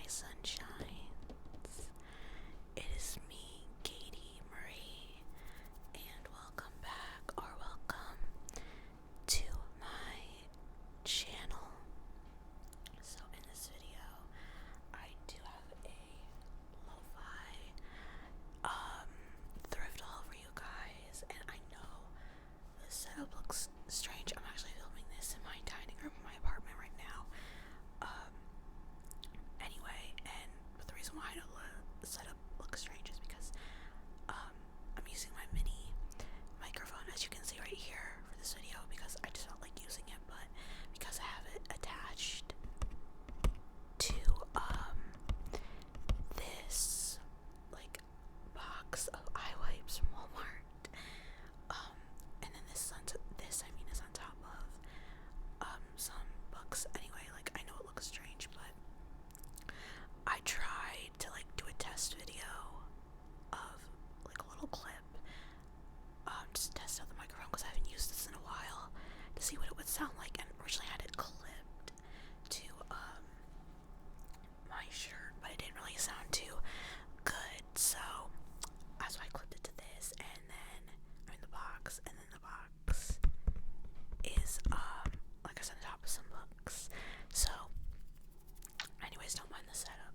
sunshines. It is me, Katie Marie, and welcome back or welcome to my channel. So in this video, I do have a Lofi thrift haul for you guys, and I know the setup looks strange. I'm actually filming this in my dining room in my apartment right now. Anyway, and the reason why the setup looks strange is because I'm using my mini microphone, as you can see right here, for this video because I just felt like using it, but because I have it attached to this like box of eye wipes from Walmart, and then this is on top of some books. Anyway, like, I know it looks strange, but I tried to like do a test video of like a little clip, just to test out the microphone because I haven't used this in a while, to see what it would sound like, and originally had it clipped to my shirt, but it didn't really sound too good, so that's why I clipped it to this, and then the box, and then the box is like I said, on top of some books. So anyways, don't mind the setup,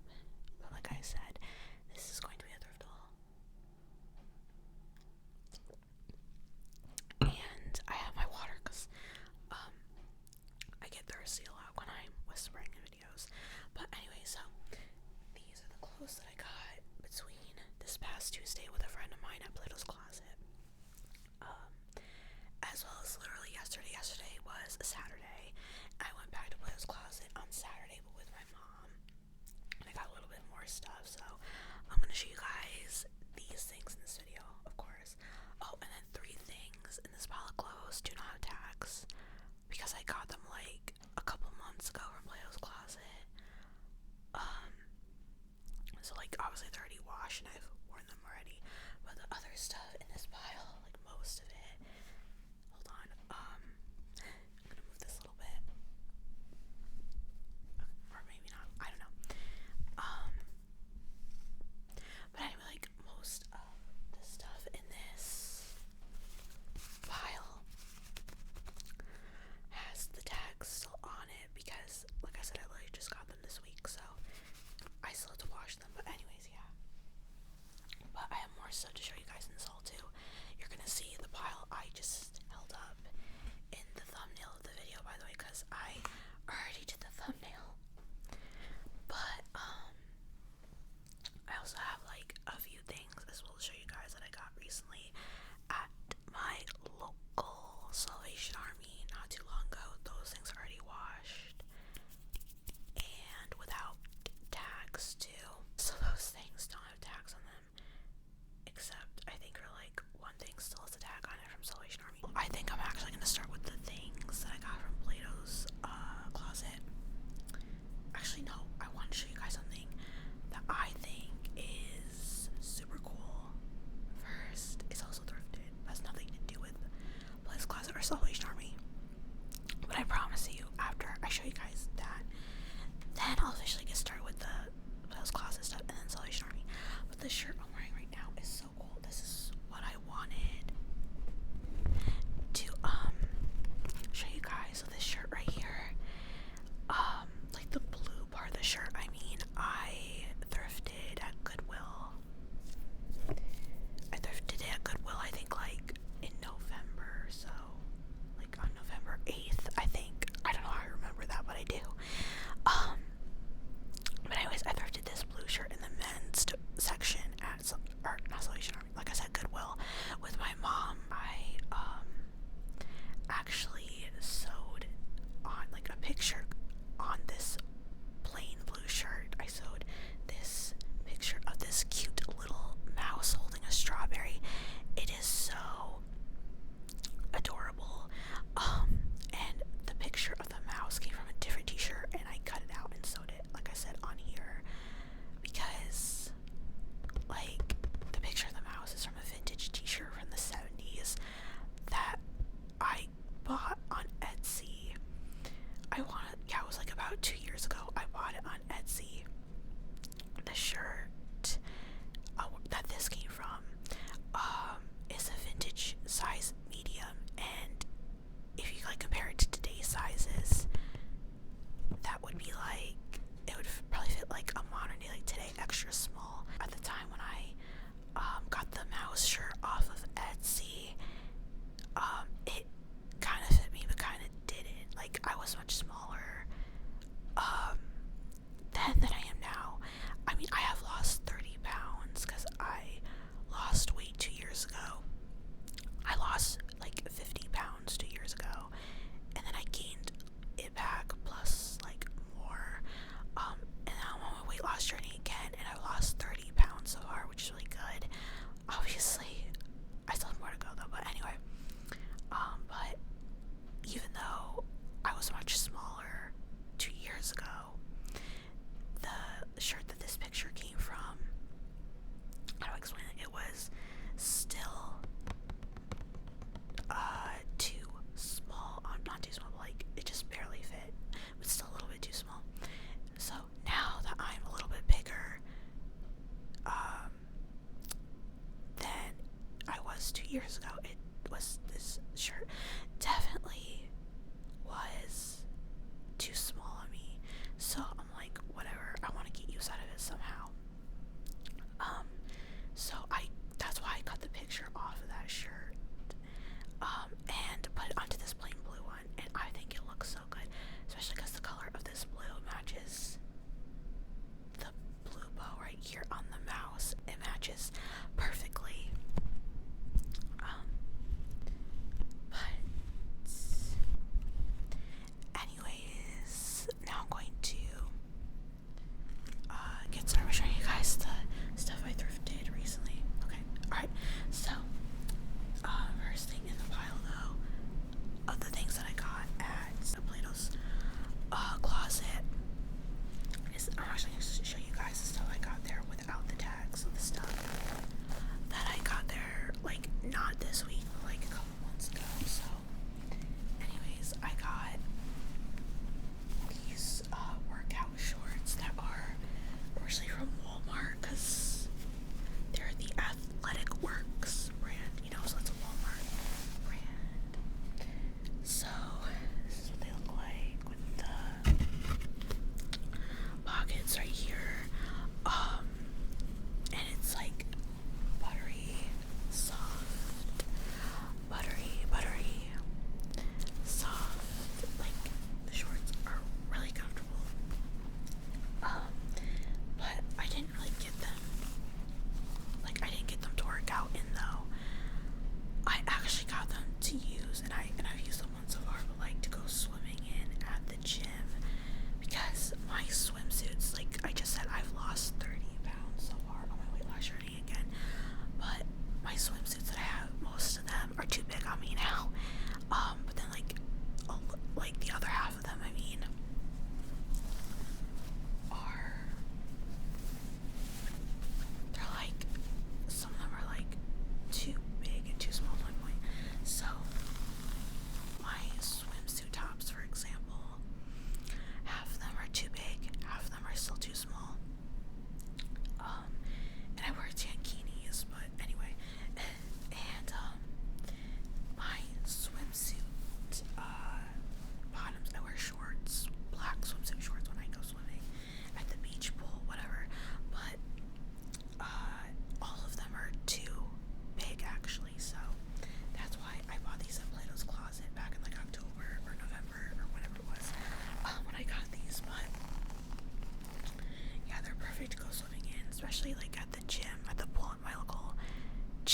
but like I said, this is going to be a thrift haul. And I have my water because I get thirsty a lot when I'm whispering in videos. But anyway, so these are the clothes that I got between this past Tuesday with a friend of mine at Plato's Closet, as well as literally yesterday. Yesterday was a Saturday. I went back to Plato's Closet on Saturday, but with my mom, and I got a little bit more stuff, so I'm gonna show you guys these things in this video, of course. Oh, and then 3 things in this pile of clothes do not have tags because I got them like a couple months ago from Plato's Closet. So like obviously they're already washed and I've worn them already, but the other stuff in this pile, like most of it, hold on, I'm gonna move this a little bit, or maybe not, I don't know. But anyway, like most of the stuff in this pile has the tags still on it because, like I said, I literally just got them this week, so I still have to wash them. But anyways, yeah. But I have more stuff to show you guys in this haul too.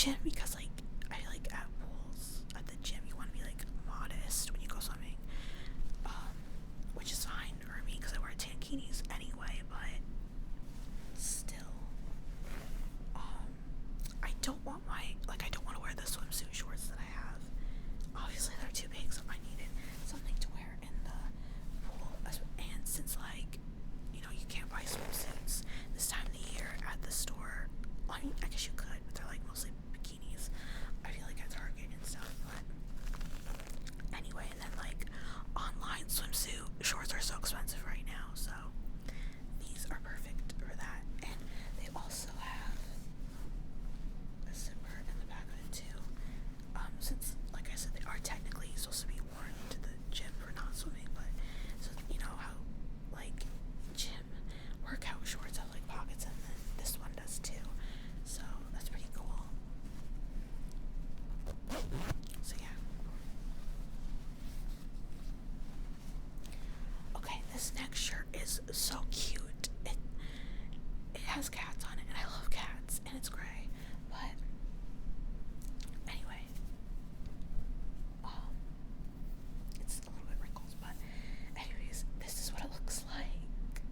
gym because like I feel like at pools at the gym you want to be like modest when you go swimming, which is fine for me because I wear tankinis anyway, but still, I don't want to wear the swimsuit shorts that I have. Obviously they're too big, so I needed something to wear in the pool. And since like, you know, you can't buy swimsuits this time of the year at the store. Well, I mean, I guess you could, but they're like mostly bikinis. I feel like at Target and stuff, but anyway, and then like online swimsuit shorts are so expensive right now, so these are perfect for that. And they also have a zipper in the back of it too. Since like I said, they are technically supposed to be worn to the gym for not swimming, but so you know how like gym workout shorts have like pockets, and then this one does too. So that's pretty cool. So yeah. Okay, this next shirt is so cute. It has cats on it, and I love cats, and it's gray. But anyway, it's a little bit wrinkles, but anyways, this is what it looks like.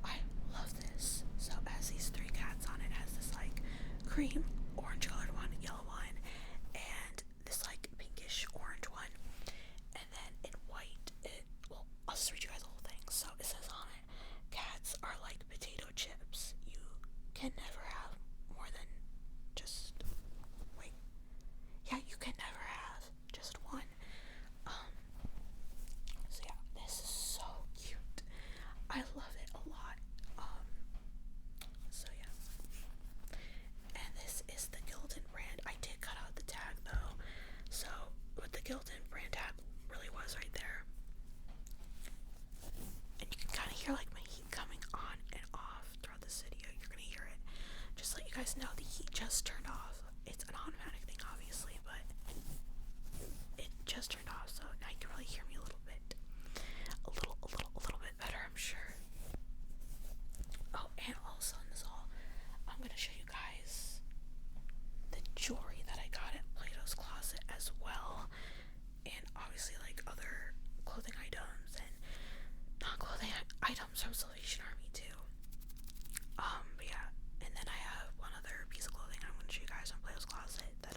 I love this. So it has these 3 cats on it. It has this like cream, orange colored one, yellow one, and this like pinkish orange one. And then in white, well, I'll just read you guys the whole thing. So it says on it, cats are like potato chips. You can never have more than just, wait, yeah, you can never have just one. So yeah, this is so cute. I love it a lot. So yeah. And this is the Gildan brand. I did cut out the tag though. So what the Gildan brand tag really was right there. And you can kind of hear like my heat coming on and off throughout this video. You're gonna hear it. Just to let you guys know, the heat just turned off. It's an automatic thing, obviously, but it just turned off, so now you can really hear me a little bit. A little bit better, I'm sure. Oh, and also in this haul, I'm gonna show you guys the jewelry that I got at Plato's Closet as well, and obviously like other clothing items and non-clothing items from Salvation Army too. But yeah, and then I have one other piece of clothing I'm gonna show you guys on Plato's Closet that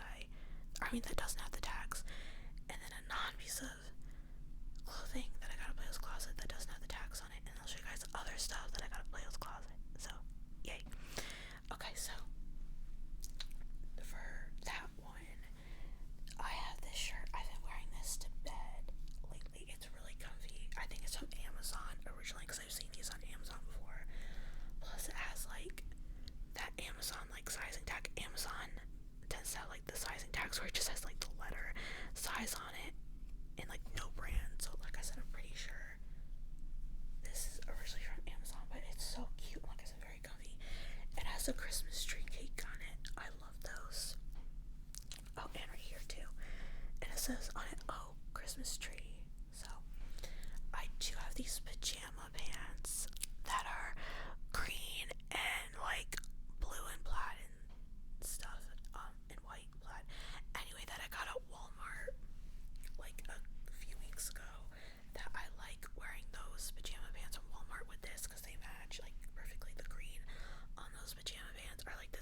that doesn't have the tags, and then a non-piece of clothing that I got at Plato's Closet that doesn't have the tags on it, and I'll show you guys other stuff that I got at Plato's Closet. So, yay. Okay, so for that one, I have this shirt. I've been wearing this to bed lately. It's really comfy. I think it's from Amazon originally because I've seen these on Amazon before. Plus, it has like that Amazon like sizing tag. Amazon tends to have like the sizing tags where it just has like the letter size on it and like no brand. So like I said, I'm pretty sure this is originally from Amazon, but it's so cute. Like I said, very comfy. It has a Christmas tree cake on it. I love those. Oh, and right here too. And it says on it, oh, Christmas tree. So I do have these pajama pants that are green and like blue and plaid and stuff, and white plaid. Anyway, that I got at Walmart like a few weeks ago. That I like wearing those pajama pants from Walmart with this because they match like perfectly. The green on those pajama pants are like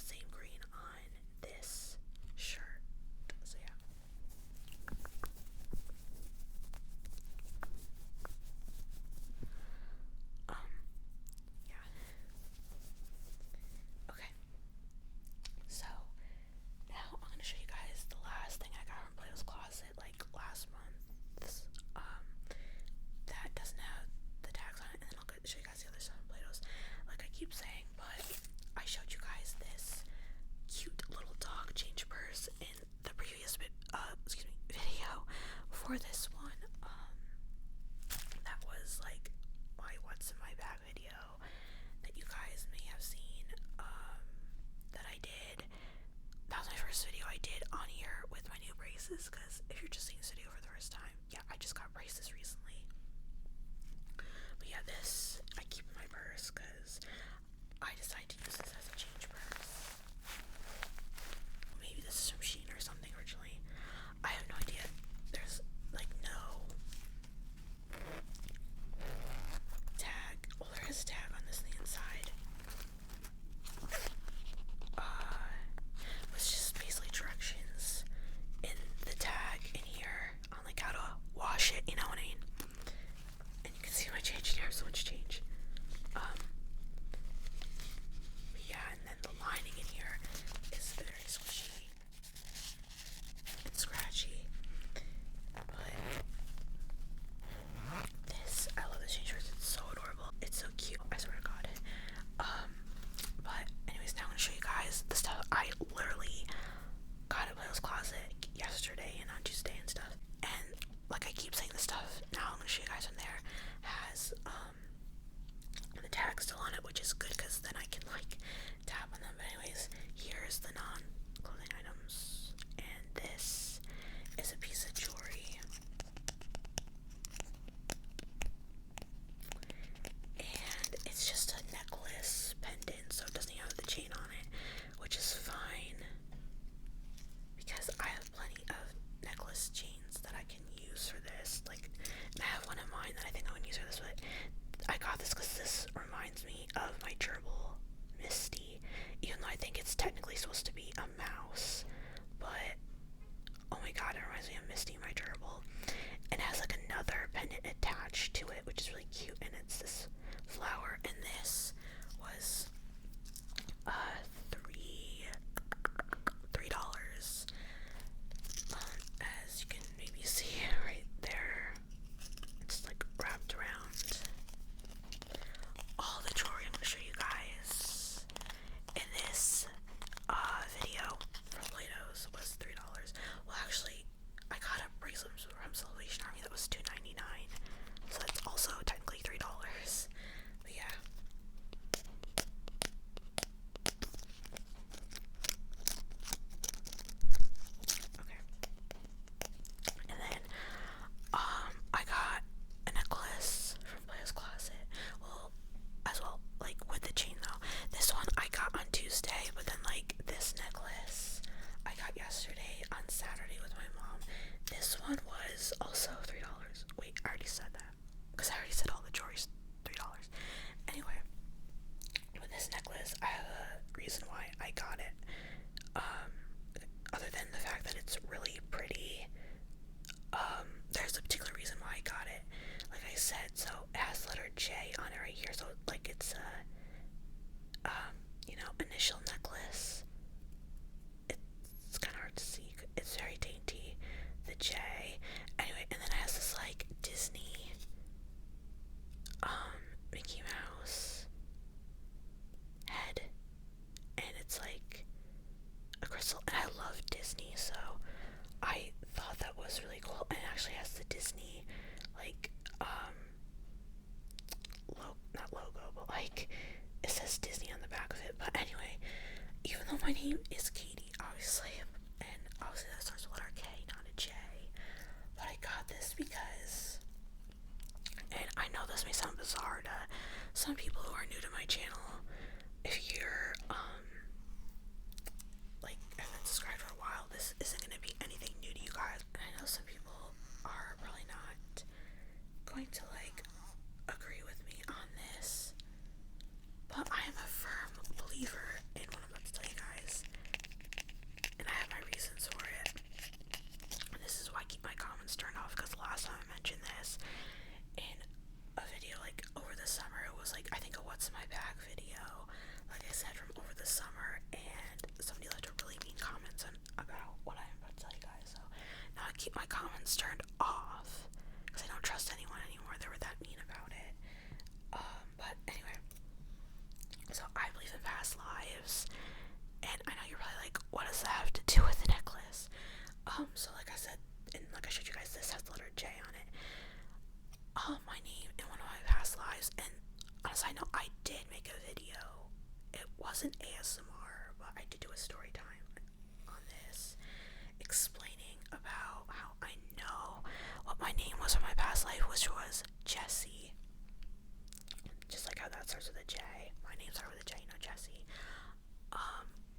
here's the non-clothing items. And this is a piece of jewelry. And it's just a necklace pendant, so it doesn't have the chain on it, which is fine because I have plenty of necklace chains that I can use for this. Like, I have one in mind that I think I would use for this, but I got this because this reminds me of my gerbil, Misty, even though I think it's technically supposed to be a mouse, but oh my god, it reminds me of Misty, my gerbil, and it has like another pendant attached to it, which is really cute, and it's this flower, and this was $3. As you can maybe see right there, it's like wrapped around all the jewelry I'm going to show you guys in this video from Plato's was $3. Well, actually, I got a bracelet from Salvation Army that was $2.99, so that's also technically $3. But yeah. Okay. And then I got a necklace from Plato's Closet. Well, as well, like with the chain though. This one I got on Tuesday, but then like this necklace I got yesterday on Saturday with my mom. This one was also $3. Wait, I already said that because I already said all the jewelry's $3. Anyway, with this necklace, I have a reason why I got it. Other than the fact that it's really pretty, there's a particular reason why I got it. Like I said, so it has the letter J on it right here, so like it's a initial necklace. It's kind of hard to see. It's very dainty, the J. Anyway, and then it has this like Disney Mickey Mouse head, and it's like a crystal, and I love Disney, so I thought that was really cool. And it actually has the Disney like not logo, but like it says Disney on the back of it. But anyway, even though my name is Katie, obviously, and obviously that starts with a letter K, not a J, but I got this because, and I know this may sound bizarre to some people who are new to my channel, if you're like haven't subscribed for a while, this isn't going to be anything new to you guys. And I know some people are probably not going to like agree with me on this, but I am a firm believer in what I'm about to tell you guys, and I have my reasons for it. And this is why I keep my comments turned off, because last time I mentioned this in a video like over the summer, it was like I think a what's in my bag video, like I said, from over the summer, and somebody left a really mean comments about what I'm about to tell you guys. So now I keep my comments turned off because I don't trust anyone anymore. They were that mean about it. But anyway, so I believe in past lives, and I know you're probably like, what does that have to do with the necklace? So like I said, and like I showed you guys, this has the letter J on it. My name in one of my past lives, and on a side note, I did make a video. It wasn't ASMR, but I did do a story time on this, explaining about how I know what my name was in my past life, which was Jessie. Just like how that starts with a J. My name starts with a J, not Jessie.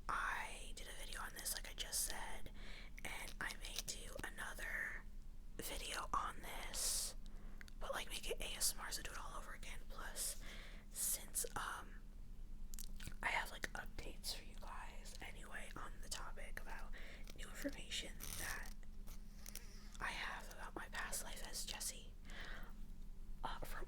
I did a video on this, like I just said, and I may do another video on this, but like make it ASMR, so do it all over again. Plus, since I have like updates for you guys anyway on the topic about new information that I have about my past life as Jessie. For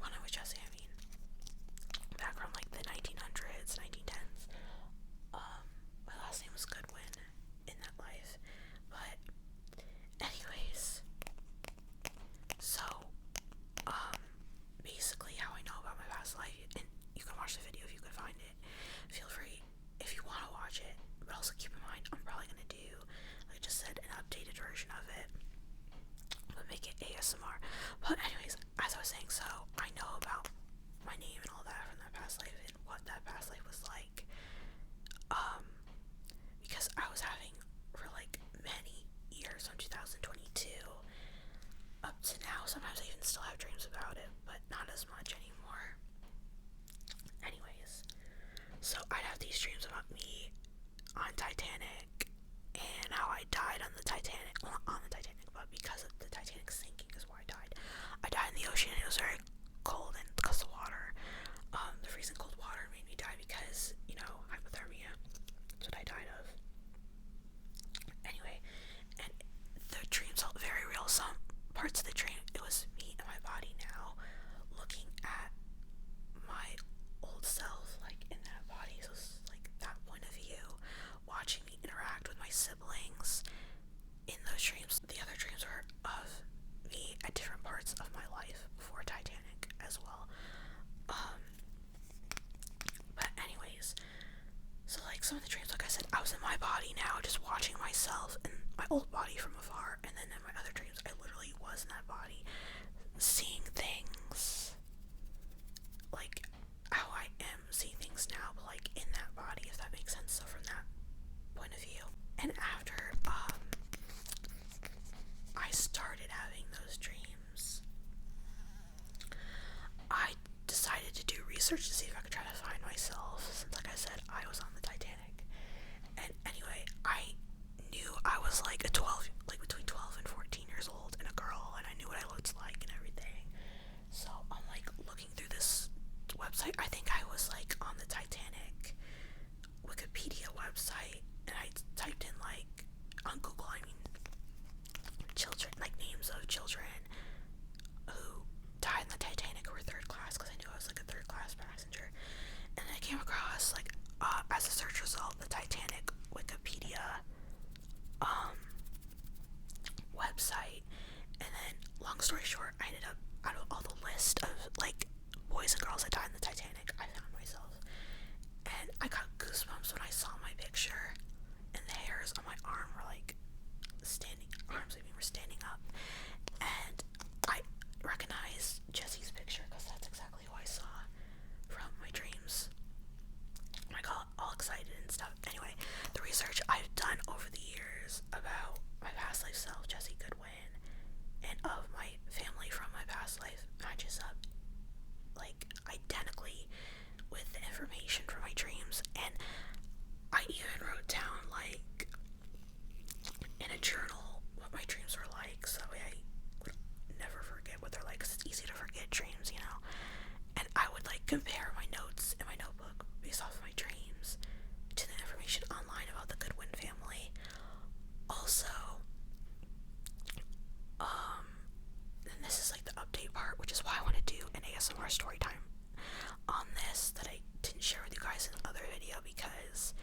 on Titanic and how I died on the Titanic. Well, not on the Titanic, but because of the Titanic sinking is why I died. I died in the ocean and it was very cold, and because the water, the freezing cold water made me die because, hypothermia. That's what I died of. Anyway, and the dream felt very real. Some parts of the dream, it was me and my body now looking at my old self, like in that body. So it's like that point of view, watching me interact with my siblings in those dreams. The other dreams were of me at different parts of my life before Titanic as well. But anyways, so like some of the dreams, like I said, I was in my body now, just watching myself in my old body from afar, and then in my other dreams, I literally was in that body, seeing things like how I am seeing things now, but like in that body, if that makes sense. So from that point of view. And after I started having those dreams, I decided to do research to see if I could try to find myself, since like I said, I was on the Titanic. And anyway, I knew I was like between 12 and 14 years old and a girl, and I knew what I looked like and everything. So I'm like looking through this website. I think I was like on the Titanic Wikipedia website, and I typed in like on Google, children, like names of children who died in the Titanic who were third class, because I knew I was like a third class passenger. And then I came across like as a search result, the Titanic Wikipedia website. And then long story short, I ended up, out of all the list of like boys and girls that died in the Titanic, I found myself, and I got goosebumps when I saw my picture, and the hairs on my arm were like standing up, and I recognized Jesse's picture because that's exactly who I saw from my dreams. I got all excited and stuff. Anyway, the research I've done over the years about my past life self, Jesse Goodwin, and of my family from my past life matches up like identically with the information from my dreams. And I even wrote down like in a journal what my dreams were like, so that way I would never forget what they're like, because it's easy to forget dreams, and I would like compare my notes in my notebook based off of my dreams to the information online about the Goodwin family. Also, and this is like the update part, which is why I want to do an ASMR story time on this that I didn't share with you guys in the other video, because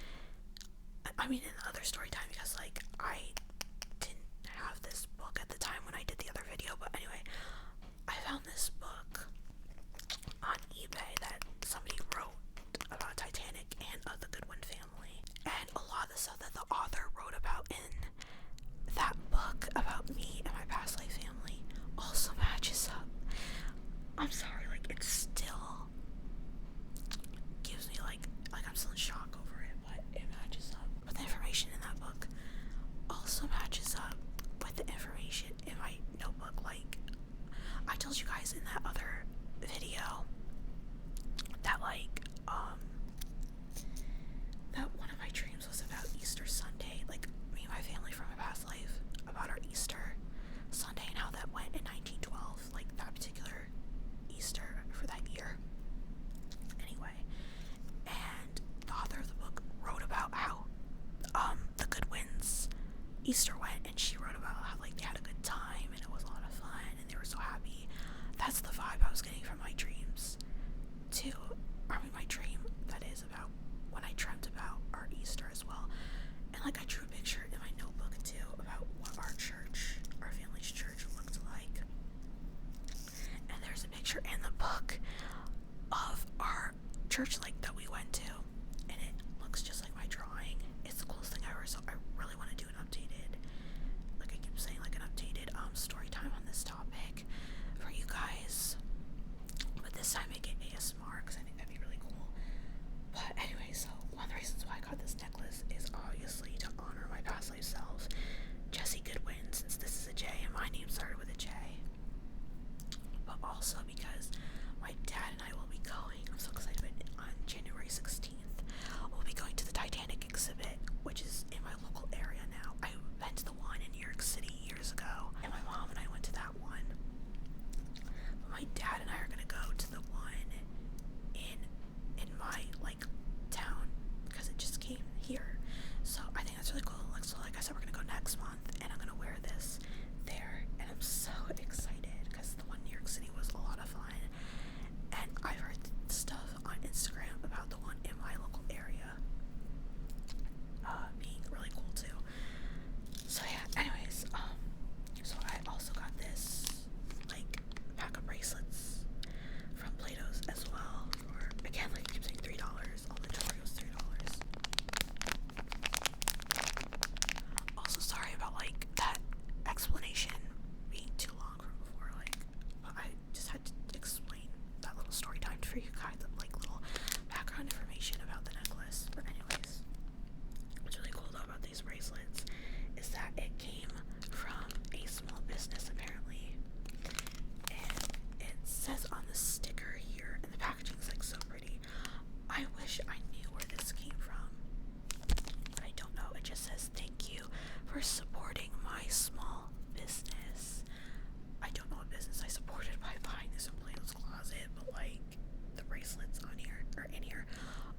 in the other story time, because like I didn't have this book at the time when I did the other video. But anyway, I found this book on eBay that somebody wrote about Titanic and the Goodwin family, and a lot of the stuff that the author wrote about in that book about me and my past life family also matches up. I'm sorry, like it still gives me like I'm still in shock over it, but it matches up. But the information in that book also matches up with the information in my notebook. Like I told you guys in that other video that that one of my dreams was about Easter Sunday, like me and my family from my past life, about our Easter Sunday and how that went in 1912, like that particular Easter for that year. Anyway, and the author of the book wrote about how the Goodwins Easter went, and she wrote about how like they had a good time and it was a lot of fun and they were so happy. That's the vibe I was getting from my dreams too. My dream, that is, about when I dreamt about our Easter as well. And like I drew a picture in my notebook too about what our church, our family's church, looked like. And there's a picture in the book of our church like that we went to, and it looks just like my drawing. It's the coolest thing ever, so I really want to do an updated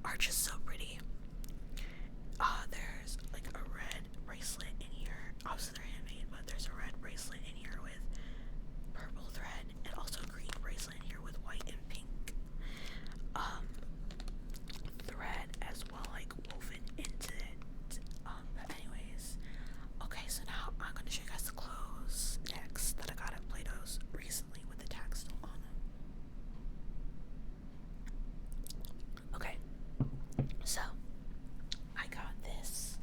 are just so pretty. There's like a red bracelet in here. Obviously they're handmade, but there's a red bracelet in here with purple thread, and also a green bracelet in here with white and pink thread as well, like woven into it. But anyways, okay, so now I'm gonna show you guys the clothes next that I got at Plato's recently with the tag still on them. Okay, so I got this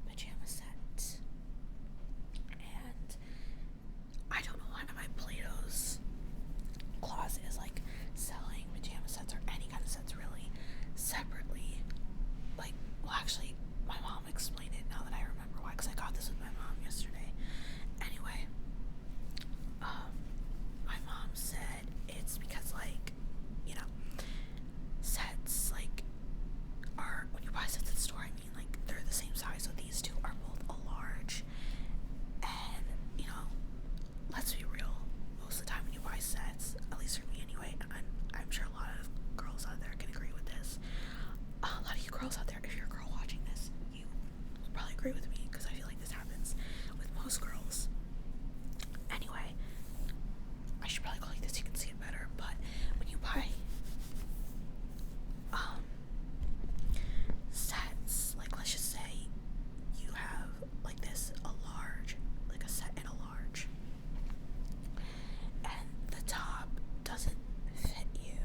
pajama set, and I don't know why my Plato's closet is like selling pajama sets or any kind of sets really separately. Like, well, actually, my mom explained it now that I remember why, because I got this with my mom yesterday. Anyway, my mom said it's because, like, you know, sets, like, are, when you buy sets at the store, I mean, like, they're the same size, so these two are both a large, and, you know, let's be real, most of the time when you buy sets, at least for me anyway, and I'm sure a lot of girls out there can agree with this, a lot of you girls out there, if you're a girl watching this, you probably agree with me, because I feel like this happens with most girls. Anyway, I should probably go like this, you can see it better, but when you buy sets, like, let's just say you have like this, a large, like a set in a large, and the top doesn't fit you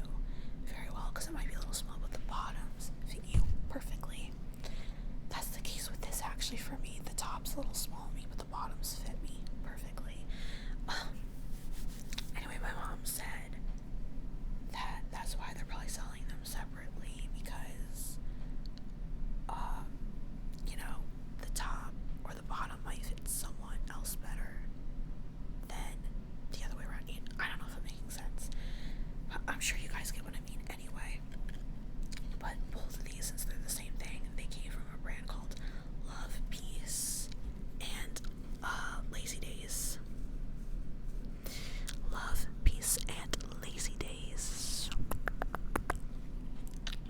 very well because it might be a little small, but the bottoms fit you perfectly. That's the case with this actually for me. The top's a little small on me, but the bottoms fit me perfectly. Anyway, my mom said that that's why they're probably selling them separately, because you know, the top or the bottom might fit someone else better than the other way around. I don't know if I'm making sense, but I'm sure you guys get what I mean anyway. But both of these, since they're the same thing, they came from a brand called Love, Peace, and Lazy Days. Love, Peace, and Lazy Days.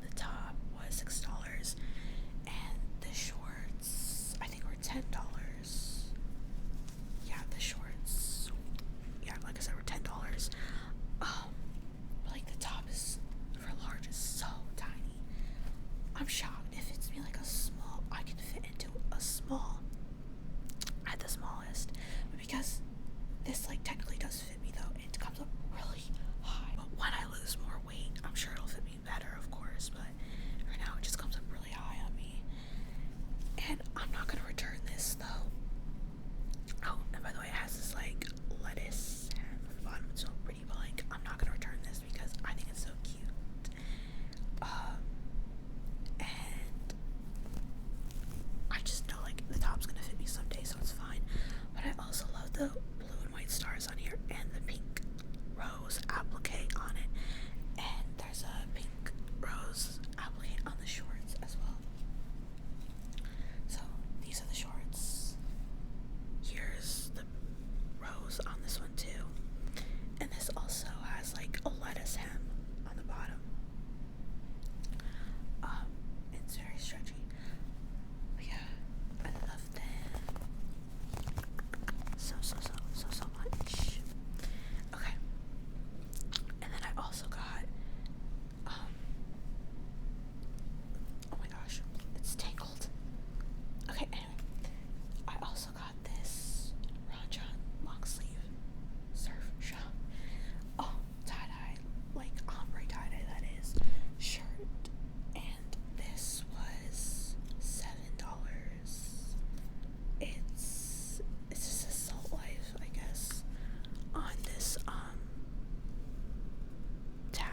The top was $6, and the shorts, I think, were $10. Yeah, the shorts, yeah, like I said, were $10. But like the top is, for large, is so tiny. I'm shocked. It fits me like a small. I can fit into a small at the smallest, but because this like technically does fit me though, it comes up really high. But when I lose more weight, I'm sure it'll fit me better, of course, but right now it just comes up really high on me. And I'm not gonna return this though. Oh, and by the way, it has this like lettuce hem on the bottom. It's so pretty, but like I'm not gonna return this because I think it's so cute. And I just know like the top's gonna fit me someday, so it's fine. But I also love the blue and white stars on here and the pink rose applique on it. And there's a pink rose applique on the shorts as well. So these are the shorts. Here's the rose on this one too. And this also has like a lettuce hem on the bottom. It's very stretchy. But yeah, I love them so much. Okay. And then I also got oh my gosh, it's tangled. Okay, anyway, I also got this Ron John long sleeve surf shop. Oh, tie-dye, like ombre tie-dye that is, shirt. And this was $7. It's just a Salt Life, I guess, on this tag.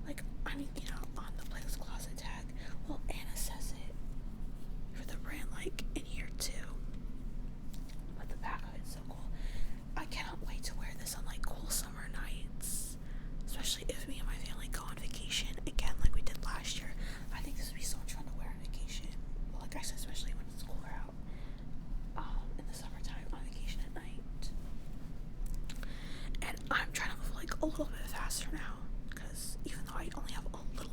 Like, I mean, you know, on the Plato's Closet tag. Well, Anna says it for the brand, like, in here too. But the back of it's so cool. I cannot wait to wear this on like cool summer nights, especially if me and my family go on vacation again like we did last year. I think this would be so much fun to wear on vacation. Well, like I said, especially when it's cooler out in the summertime on vacation at night. And I'm trying to move like a little bit faster now, because even though I only have a little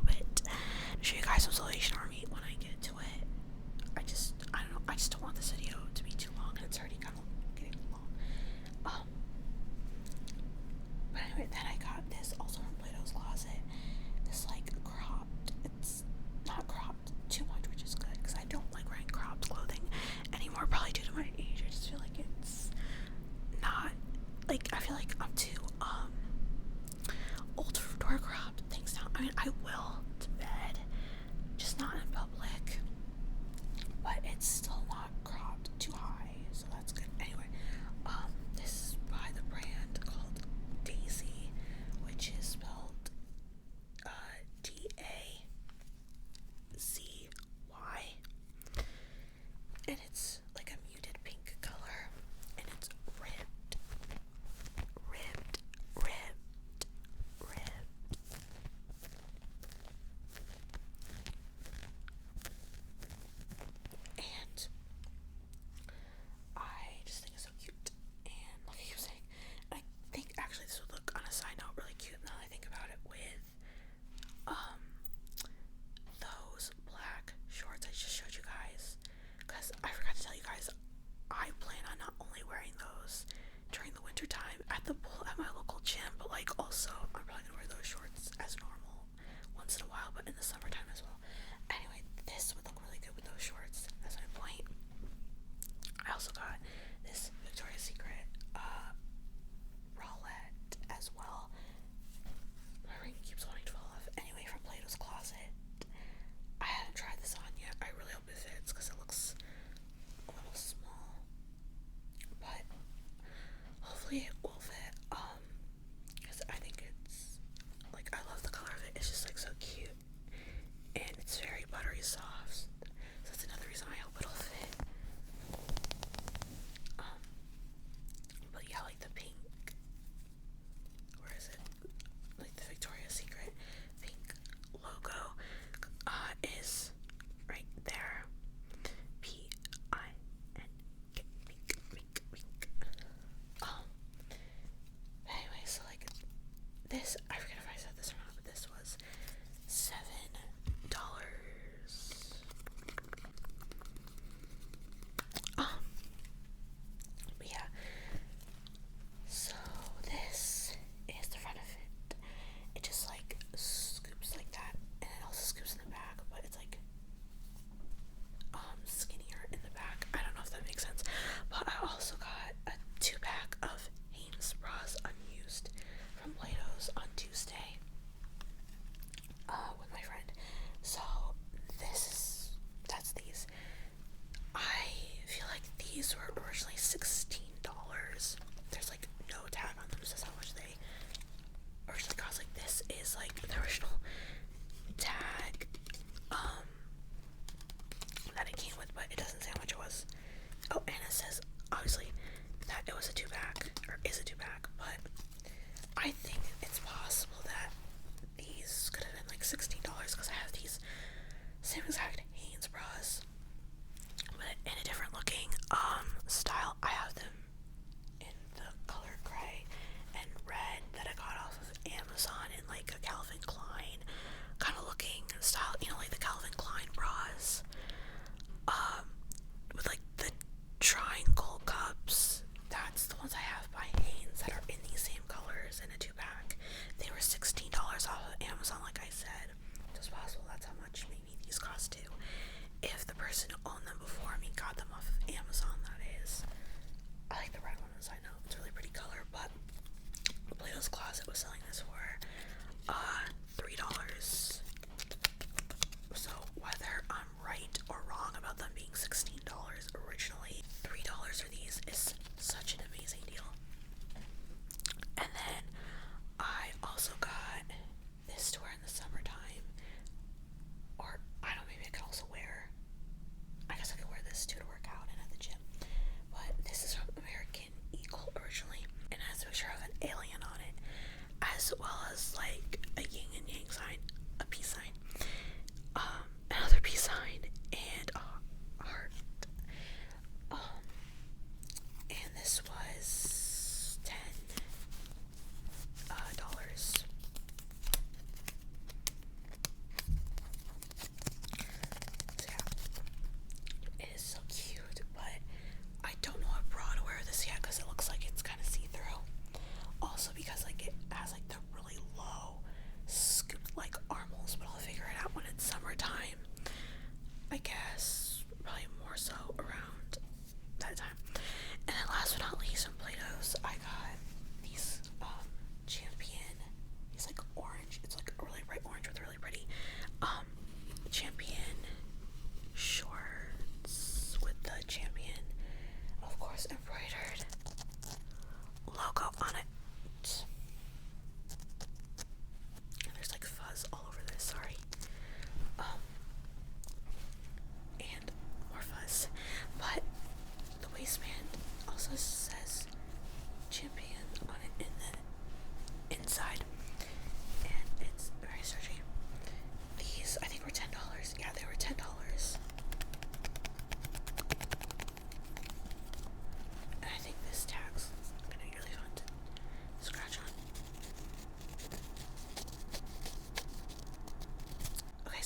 I will to bed, just not in public, but it's still not cropped too high, so that's good. Anyway, this is by the brand called Daisy, which is spelled DAZY, and it's like a muted pink color, and it's ribbed, ribbed, ribbed, ribbed. And I just think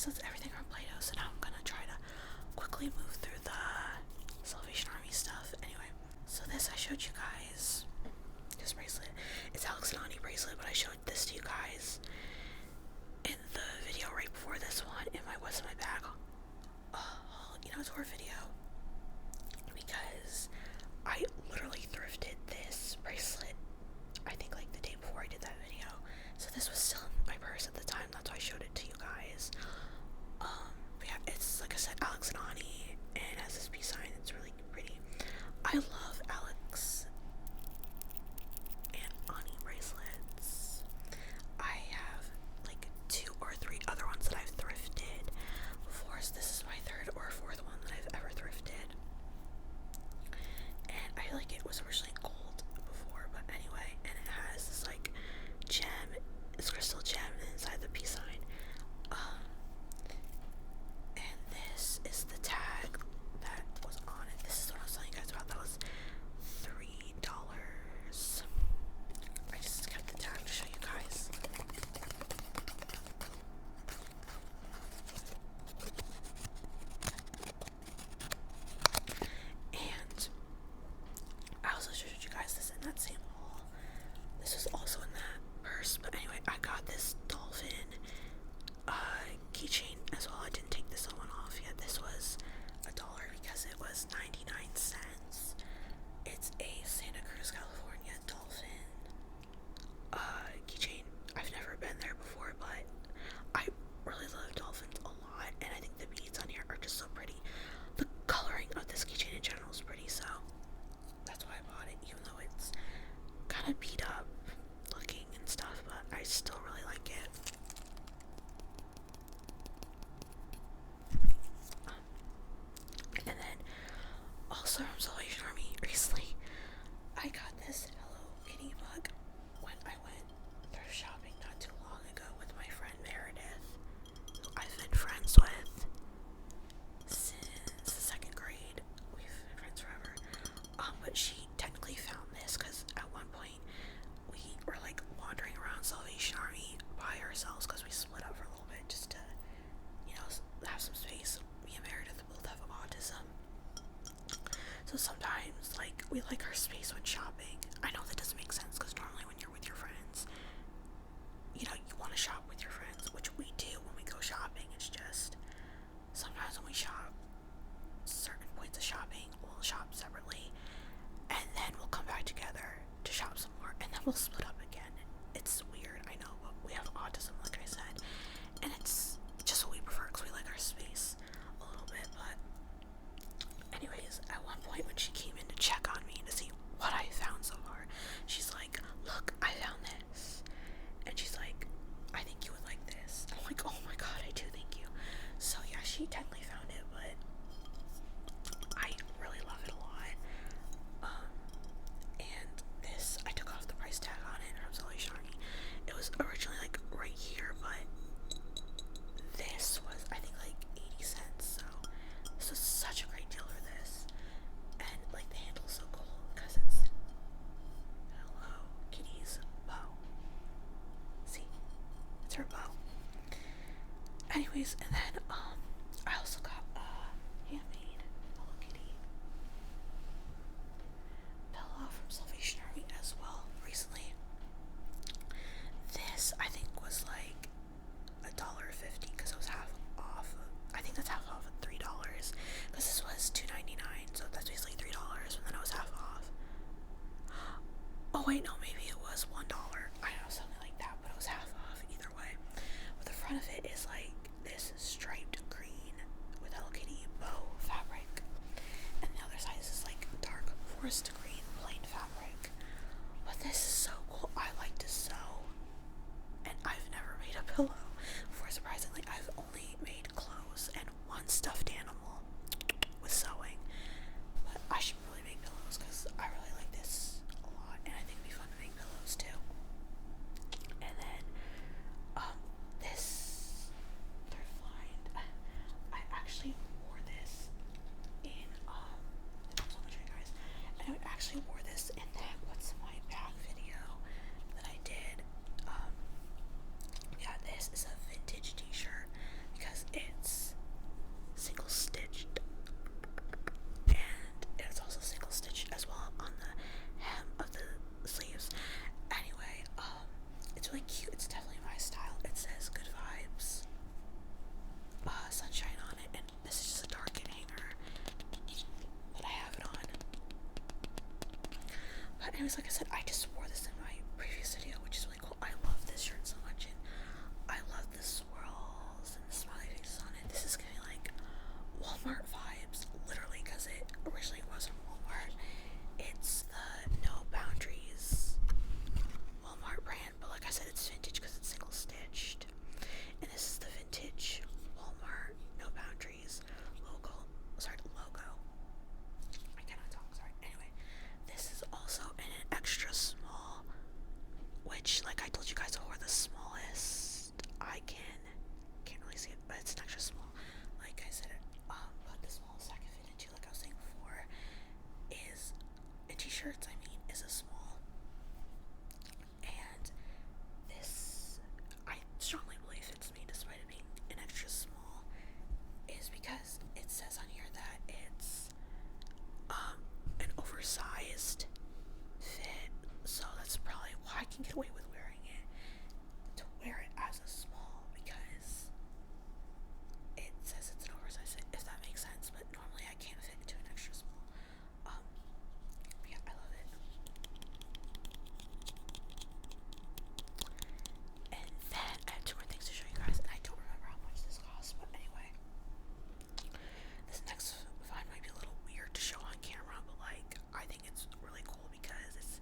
that's everything from Plato. So now I'm gonna try to quickly move through the Salvation Army stuff. Anyway, so this I showed you guys. This bracelet. It's Alex and Ani bracelet, but I showed this to you guys in the video right before this one in my What's in My Bag tour video, because I literally thrifted this bracelet I think like the day before I did that video. So this was still in my purse at the time, that's why I showed it to you guys. But yeah, it's like I said, Alex and Ani, and it has this peace sign. It's really pretty. I love Alex and Ani bracelets. I have like 2 or 3 other ones that I've thrifted before, so this is my 3rd or 4th one that I've ever thrifted. And I feel like it was originally gold before, but anyway, and it has this like gem, this crystal gem inside the peace sign. And this is the tag that was on it. This is what I was telling you guys about. That was $3. I just kept the tag to show you guys. And I also showed you guys this in that same haul. This was also in that purse, but anyway, I got this dolphin keychain as well. I didn't take this one off yet. This was $1 because it was 99¢. It's a Santa Cruz, California dolphin keychain. I've never been there before, but I really love dolphins a lot, and I think the beads on here are just so pretty. The coloring of this keychain in general is pretty, so that's why I bought it, even though it's kind of beat up looking and stuff, but I still really like it. And then also from Salvation Army recently, I got this Hello Kitty mug when I went thrift shopping not too long ago with my friend Meredith, who I've been friends with since the 2nd grade. We've been friends forever. But she technically found this because at one point we were like wandering around Salvation Army by ourselves because we split up for a little bit just to, have some space. Me and Meredith both have autism, so sometimes like we like our space when shopping. I know that doesn't make sense because normally when you're with your friends, you want to shop with your friends, which we do when we go shopping. It's just sometimes when we shop certain points of shopping, we'll shop separately, and then we'll come back together to shop some more, and then we'll split up again. It's weird, I know, but we have autism, like I said, and it's just what we prefer because we like our space a little bit. But anyways, at one point when she came in to check on me to see what I found so far, she's like, "Look, I found this," and she's like, "I think you would like this." I'm like, "Oh my god, I do, thank you." So yeah, she technically found it, but I really love it a lot. And this, I took off the price tag on it from Salvation Army. It was originally like right here, but this was, I think, like 80¢. So this was such a great deal for this. And like the handle's so cool because it's Hello Kitty's bow. See, it's her bow. Anyways, and then I also got a handmade Hello Kitty pillow from Salvation Army as well recently. This I think was like $1.50 because it was half off. I think that's half off at $3 because this was $2.99, so that's basically $3, and then it was half off. Oh wait, no, maybe it was $1. I don't know, something like that, but it was half off either way. But the front of it is like this striped green with Hello Kitty bow fabric, and the other side is this like dark forest green plain fabric. But this is so cool. I like to sew, and I've never made a pillow before. Surprisingly, I've only made clothes and one stuffed animal with sewing. But I should really make pillows because I really like this a lot, and I think it'd be fun to make pillows too. And then this thrift find, I actually wore this in so much, you guys. And I actually wore this in that What's in My Bag video that I did. Yeah, this is a vintage t-shirt because it anyways, like I said, I just wore this in my previous video, which is really cool. I love this shirt so much, and I love the swirls and the smiley faces on it. This is giving like Walmart vibes, literally, because it originally was from Walmart. It's the No Boundaries Walmart brand, but like I said, it's vintage because it's single stitched. And this is the vintage Walmart No Boundaries logo. I cannot talk, sorry. Anyway, this is also in an extra small, which, like I told you guys before, the smallest I can't really see it, but it's an extra small. Like I said, but the smallest I can fit into, like I was saying before, is in t-shirts, is a small. And this, I strongly believe fits me despite it being an extra small, is because it says on here that it's an oversized fit, so that's probably why I can get away with wearing it, to wear it as a small, because it says it's an oversized fit, if that makes sense, but normally I can't fit into an extra small. Yeah, I love it. And then I have two more things to show you guys, and I don't remember how much this costs, but anyway. This next find might be a little weird to show on camera, but like, I think it's really cool because it's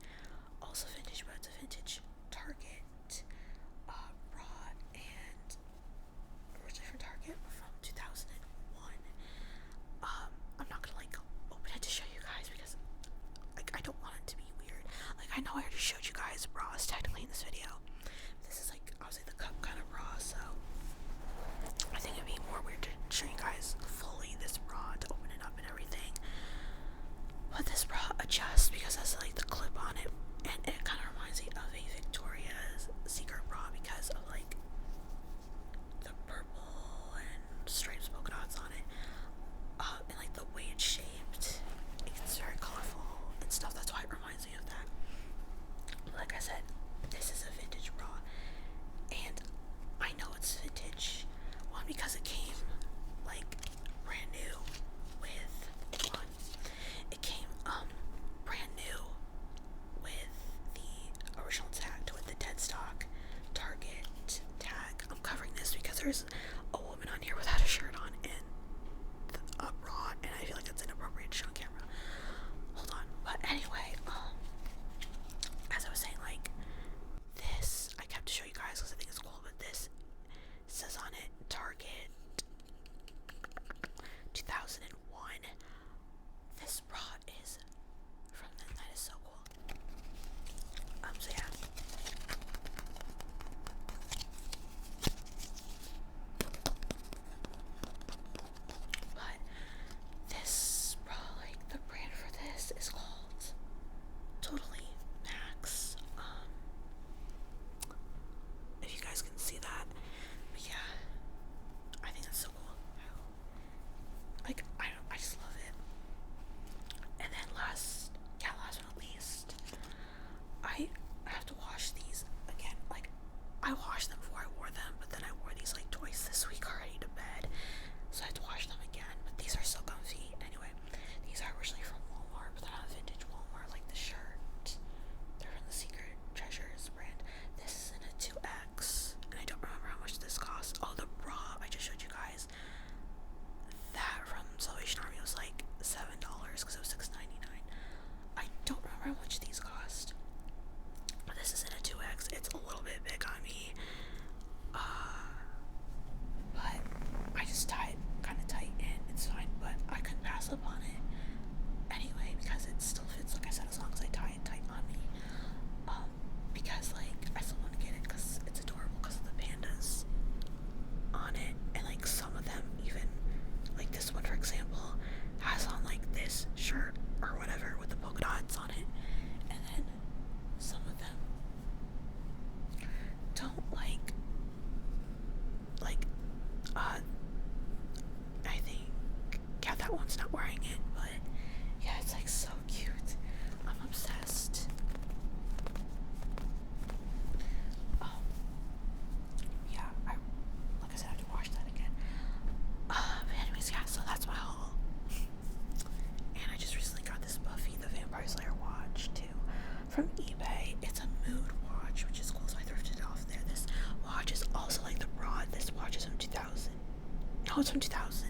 also vintage, but it's a vintage Target bra, and originally from Target from 2001. I'm not gonna like open it to show you guys because like I don't want it to be weird. Like, I know I already showed you guys bras technically in this video. This is like obviously the cup kind of bra, so I think it'd be more weird to show you guys fully this bra, to open it up and everything. But this bra adjusts because it has like the clip on it, and it kind of reminds me of a Victoria's Secret bra because of like the purple and stripes, polka dots on it, and like the way it's shaped. It's very colorful and stuff. That's why it reminds me of that. Like I said, this is a vintage bra, and I know it's vintage, one, because it came like brand new with it came brand new with the original tag, with the dead stock Target tag. I'm covering this because there's a woman on here without a shirt on and a bra, and I feel like it's inappropriate to show on camera. Hold on. But anyway, as I was saying, like, this I kept to show you guys because I think it's cool, but this says on it Target 2001. This bra is from then. That is so cool. So yeah. But this bra, like, the brand for this is called Totally Max. If you guys can see that. But yeah, I think that's so cool. Like, I just love it. And then last but not least, I have No, it's from 2000.